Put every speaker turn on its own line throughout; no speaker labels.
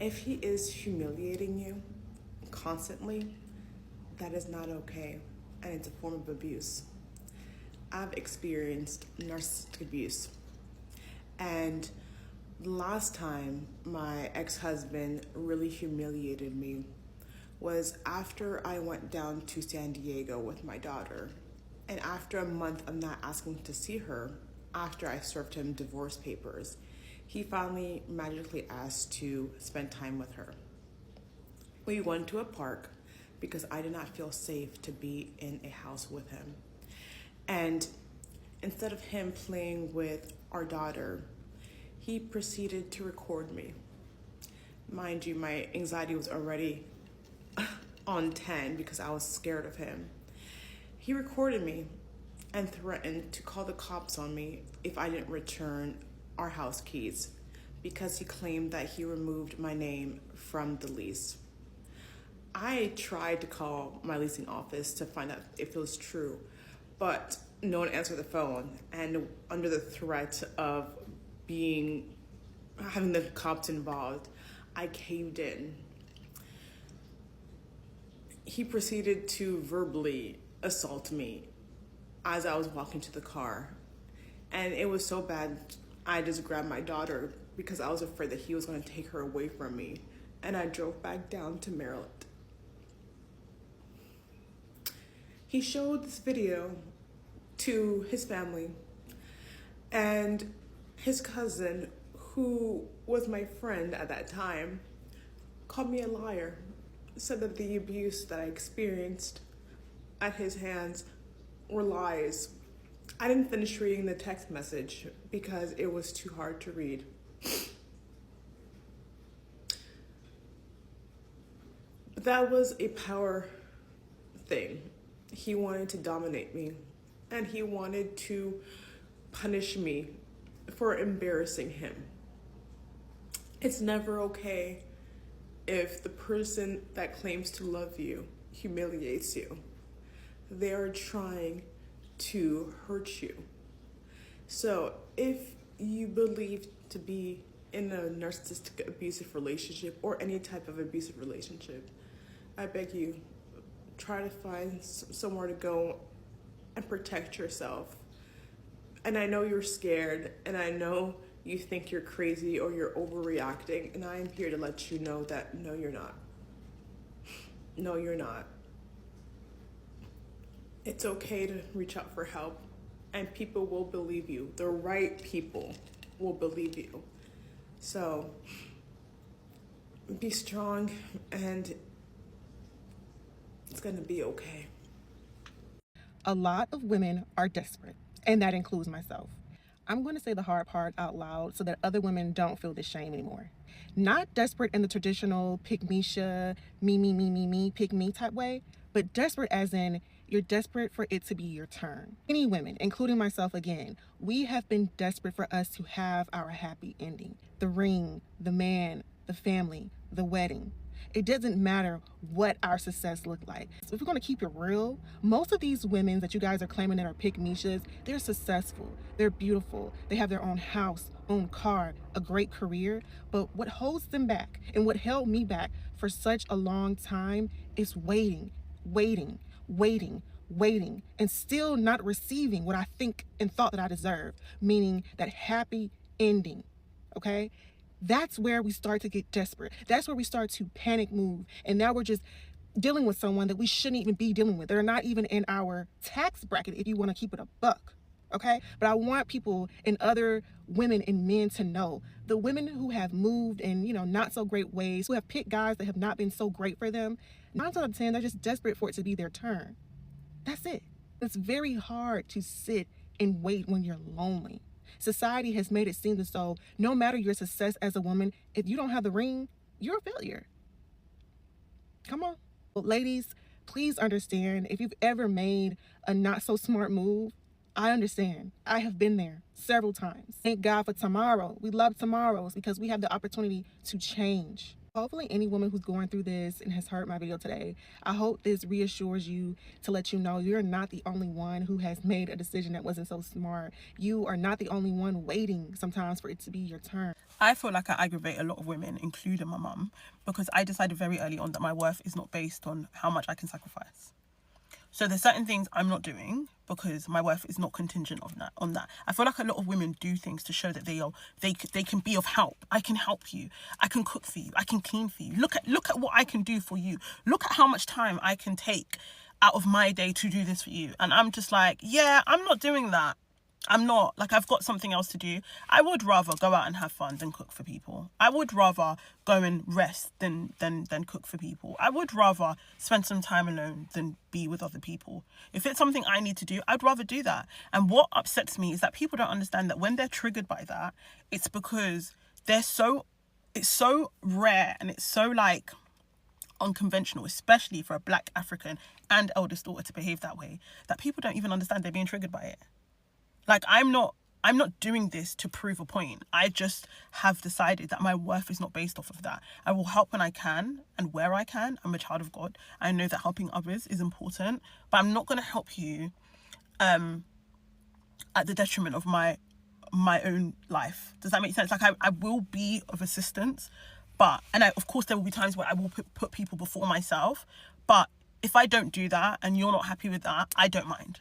If he is humiliating you constantly, that is not okay, and it's a form of abuse. I've experienced narcissistic abuse, and the last time my ex-husband really humiliated me was after I went down to San Diego with my daughter. And after a month of not asking to see her, after I served him divorce papers, he finally magically asked to spend time with her. We went to a park because I did not feel safe to be in a house with him. And instead of him playing with our daughter, he proceeded to record me. Mind you, my anxiety was already on 10 because I was scared of him. He recorded me and threatened to call the cops on me if I didn't return our house keys because he claimed that he removed my name from the lease. I tried to call my leasing office to find out if it was true, but no one answered the phone, and under the threat of having the cops involved, I caved in. He proceeded to verbally assault me as I was walking to the car, and it was so bad I just grabbed my daughter because I was afraid that he was going to take her away from me, and I drove back down to Maryland. He showed this video to his family, and his cousin, who was my friend at that time, called me a liar, said that the abuse that I experienced at his hands were lies. I didn't finish reading the text message because it was too hard to read. But that was a power thing. He wanted to dominate me, and he wanted to punish me for embarrassing him. It's never okay if the person that claims to love you humiliates you. They are trying to hurt you. So if you believe to be in a narcissistic abusive relationship or any type of abusive relationship, I beg you, try to find somewhere to go and protect yourself. And I know you're scared, and I know you think you're crazy or you're overreacting, and I am here to let you know that no, you're not. No, you're not. It's okay to reach out for help, and people will believe you. The right people will believe you. So be strong, and it's gonna be okay.
A lot of women are desperate, and that includes myself. I'm going to say the hard part out loud so that other women don't feel this shame anymore. Not desperate in the traditional pick-me-sha, me, pick me type way, but desperate as in you're desperate for it to be your turn. Many women, including myself again, we have been desperate for us to have our happy ending. The ring, the man, the family, the wedding. It doesn't matter what our success looked like. So if we're going to keep it real, most of these women that you guys are claiming that are pick-me-shas, they're successful, they're beautiful, they have their own house, own car, a great career. But what holds them back and what held me back for such a long time is waiting, and still not receiving what I think and thought that I deserved, meaning that happy ending, okay? That's where we start to get desperate. That's where we start to panic move. And now we're just dealing with someone that we shouldn't even be dealing with. They're not even in our tax bracket if you want to keep it a buck, okay? But I want people and other women and men to know, the women who have moved in, not so great ways, who have picked guys that have not been so great for them, 9 out of 10, they're just desperate for it to be their turn. That's it. It's very hard to sit and wait when you're lonely. Society has made it seem as though no matter your success as a woman, if you don't have the ring, you're a failure. Come on. Well, ladies, please understand, if you've ever made a not so smart move, I understand. I have been there several times. Thank God for tomorrow. We love tomorrows because we have the opportunity to change. Hopefully any woman who's going through this and has heard my video today, I hope this reassures you to let you know you're not the only one who has made a decision that wasn't so smart. You are not the only one waiting sometimes for it to be your turn.
I feel like I aggravate a lot of women, including my mum, because I decided very early on that my worth is not based on how much I can sacrifice. So there's certain things I'm not doing because my worth is not contingent on that. I feel like a lot of women do things to show that they can be of help. I can help you. I can cook for you. I can clean for you. Look at what I can do for you. Look at how much time I can take out of my day to do this for you. And I'm just like, yeah, I'm not doing that. I'm not. Like, I've got something else to do. I would rather go out and have fun than cook for people. I would rather go and rest than cook for people. I would rather spend some time alone than be with other people. If it's something I need to do, I'd rather do that. And what upsets me is that people don't understand that when they're triggered by that, it's because it's so rare and it's so like unconventional, especially for a Black African and eldest daughter to behave that way, that people don't even understand they're being triggered by it. Like, I'm not doing this to prove a point. I just have decided that my worth is not based off of that. I will help when I can and where I can. I'm a child of God. I know that helping others is important, but I'm not going to help you at the detriment of my own life. Does that make sense? Like, I will be of assistance, of course there will be times where I will put people before myself. But if I don't do that and you're not happy with that, I don't mind.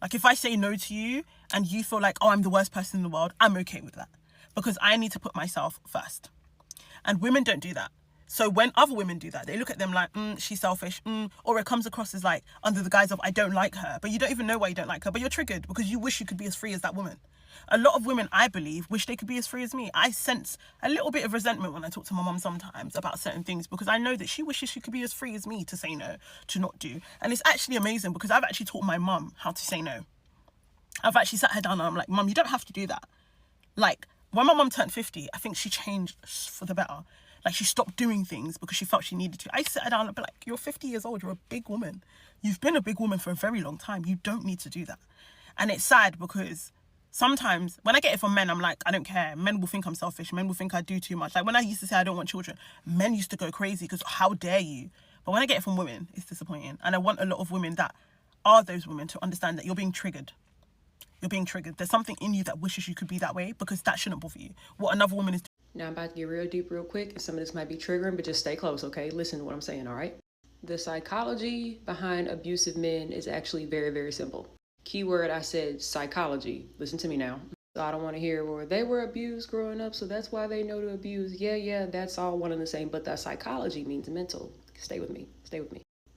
Like, if I say no to you and you feel like, oh, I'm the worst person in the world, I'm okay with that because I need to put myself first. And women don't do that. So when other women do that, they look at them like, she's selfish, or it comes across as like under the guise of, I don't like her, but you don't even know why you don't like her, but you're triggered because you wish you could be as free as that woman. A lot of women, I believe, wish they could be as free as me. I sense a little bit of resentment when I talk to my mum sometimes about certain things because I know that she wishes she could be as free as me to say no, to not do. And it's actually amazing because I've actually taught my mum how to say no. I've actually sat her down and I'm like, Mum, you don't have to do that. Like, when my mum turned 50, I think she changed for the better. Like, she stopped doing things because she felt she needed to. I sit her down and be like, you're 50 years old, you're a big woman. You've been a big woman for a very long time. You don't need to do that. And it's sad because sometimes when I get it from men, I'm like, I don't care. Men will think I'm selfish. Men will think I do too much. Like, when I used to say I don't want children, men used to go crazy because how dare you? But when I get it from women, it's disappointing. And I want a lot of women that are those women to understand that you're being triggered. You're being triggered. There's something in you that wishes you could be that way because that shouldn't bother you. What another woman is.
Now I'm about to get real deep real quick. Some of this might be triggering, but just stay close, okay? Listen to what I'm saying, all right? The psychology behind abusive men is actually very, very simple. Keyword, I said psychology. Listen to me now. So I don't want to hear, well, they were abused growing up, so that's why they know to abuse. Yeah, that's all one and the same, but the psychology means mental. Stay with me.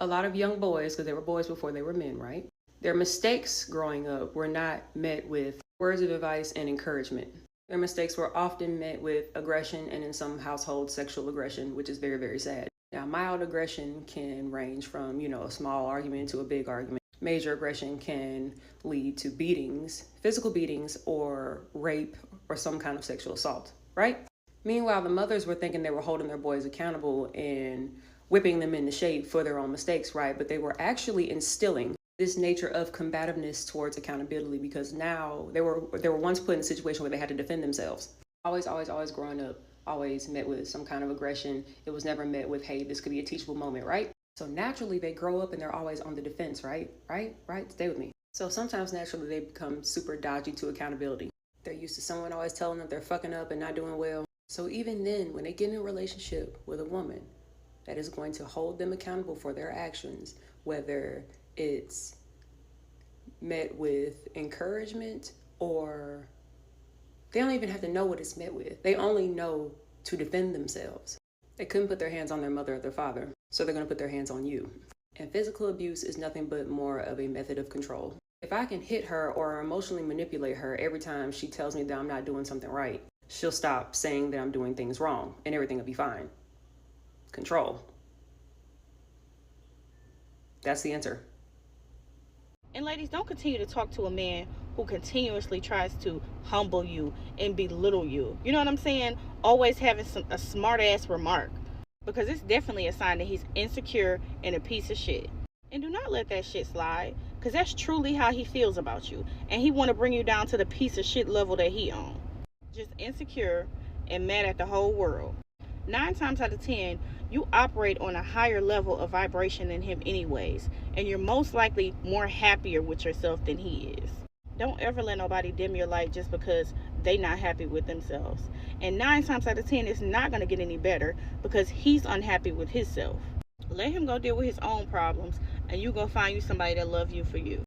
A lot of young boys, because they were boys before they were men, right? Their mistakes growing up were not met with words of advice and encouragement. Their mistakes were often met with aggression and in some households, sexual aggression, which is very, very sad. Now, mild aggression can range from, a small argument to a big argument. Major aggression can lead to beatings, physical beatings, or rape, or some kind of sexual assault, right? Meanwhile, the mothers were thinking they were holding their boys accountable and whipping them into shape for their own mistakes, right? But they were actually instilling this nature of combativeness towards accountability because now they were once put in a situation where they had to defend themselves. Always growing up, always met with some kind of aggression. It was never met with, hey, this could be a teachable moment, right? So naturally they grow up and they're always on the defense, right? Stay with me. So sometimes naturally they become super dodgy to accountability. They're used to someone always telling them they're fucking up and not doing well. So even then, when they get in a relationship with a woman that is going to hold them accountable for their actions, whether it's met with encouragement or they don't even have to know what it's met with. They only know to defend themselves. They couldn't put their hands on their mother or their father, so they're going to put their hands on you. And physical abuse is nothing but more of a method of control. If I can hit her or emotionally manipulate her every time she tells me that I'm not doing something right, she'll stop saying that I'm doing things wrong and everything will be fine. Control. That's the answer.
And ladies, don't continue to talk to a man who continuously tries to humble you and belittle you. You know what I'm saying? Always having a smart ass remark. Because it's definitely a sign that he's insecure and a piece of shit. And do not let that shit slide. Because that's truly how he feels about you. And he want to bring you down to the piece of shit level that he on. Just insecure and mad at the whole world. 9 times out of 10, you operate on a higher level of vibration than him anyways, and you're most likely more happier with yourself than he is. Don't ever let nobody dim your light just because they not happy with themselves. And 9 times out of 10, it's not going to get any better because he's unhappy with himself. Let him go deal with his own problems, and you go find you somebody that love you for you.